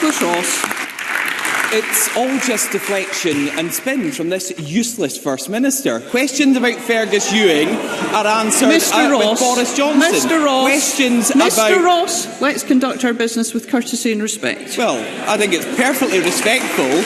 Douglas Ross. It's all just deflection and spin from this useless First Minister. Questions about Fergus Ewing are answered with Boris Johnson. Mr Ross, Questions Mr Ross, let's conduct our business with courtesy and respect. Well, I think it's perfectly respectful.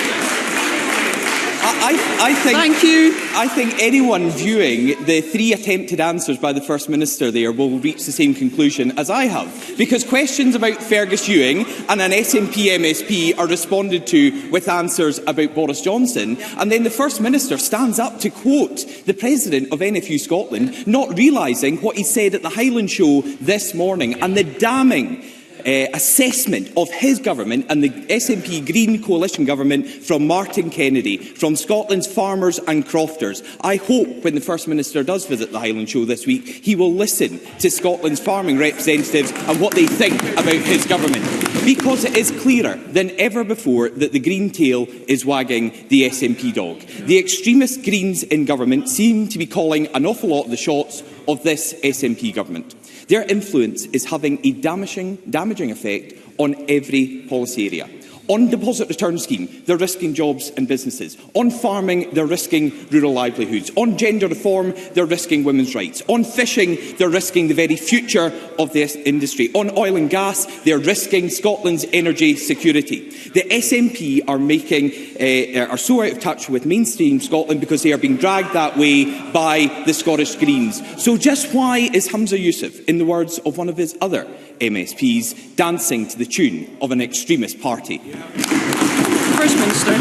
Thank you. I think anyone viewing the 3 attempted answers by the First Minister there will reach the same conclusion as I have. Because questions about Fergus Ewing and an SNP MSP are responded to with answers about Boris Johnson, and then the First Minister stands up to quote the President of NFU Scotland, not realising what he said at the Highland Show this morning and the damning assessment of his government and the SNP Green Coalition government from Martin Kennedy, from Scotland's farmers and crofters. I hope when the First Minister does visit the Highland Show this week, he will listen to Scotland's farming representatives and what they think about his government. Because it is clearer than ever before that the green tail is wagging the SNP dog. The extremist Greens in government seem to be calling an awful lot of the shots of this SNP government. Their influence is having a damaging effect on every policy area. On deposit return scheme, they're risking jobs and businesses. On farming, they're risking rural livelihoods. On gender reform, they're risking women's rights. On fishing, they're risking the very future of this industry. On oil and gas, they're risking Scotland's energy security. The SNP are so out of touch with mainstream Scotland because they are being dragged that way by the Scottish Greens. So just why is Humza Yousaf, in the words of one of his other MSPs, dancing to the tune of an extremist party? First Minister.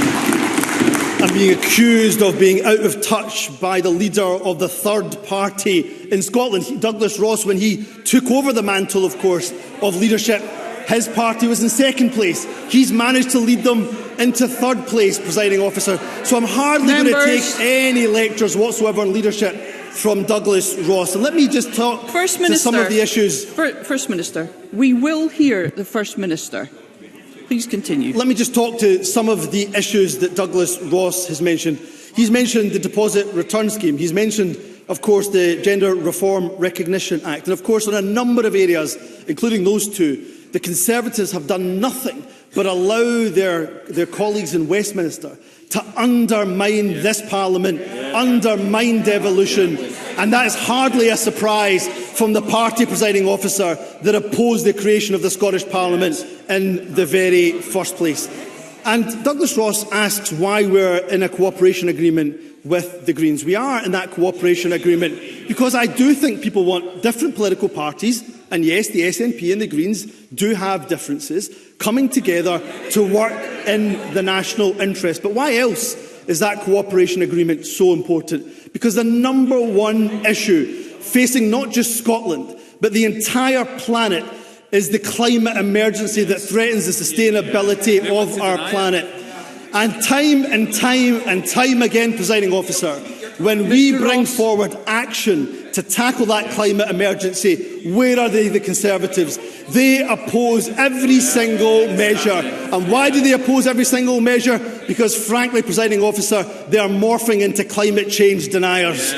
I'm being accused of being out of touch by the leader of the third party in Scotland, Douglas Ross. When he took over the mantle, of course, of leadership, his party was in second place. He's managed to lead them into third place, presiding officer. So I'm hardly going to take any lectures whatsoever on leadership from Douglas Ross. And let me just talk to some of the issues. First Minister, we will hear the First Minister. Please continue. Let me just talk to some of the issues that Douglas Ross has mentioned. He's mentioned the deposit return scheme. He's mentioned, of course, the Gender Reform Recognition Act. And, of course, on a number of areas, including those two, the Conservatives have done nothing but allow their colleagues in Westminster to undermine this Parliament, undermine devolution, and that is hardly a surprise from the party presiding officer that opposed the creation of the Scottish Parliament in the very first place. And Douglas Ross asks why we're in a cooperation agreement with the Greens. We are in that cooperation agreement because I do think people want different political parties, and yes, the SNP and the Greens do have differences, coming together to work in the national interest. But why else is that cooperation agreement so important? Because the number one issue facing not just Scotland, but the entire planet is the climate emergency that threatens the sustainability of our planet. And time again, presiding officer, when we bring forward action to tackle that climate emergency, where are the Conservatives? They oppose every single measure. And why do they oppose every single measure? Because, frankly, presiding officer, they are morphing into climate change deniers.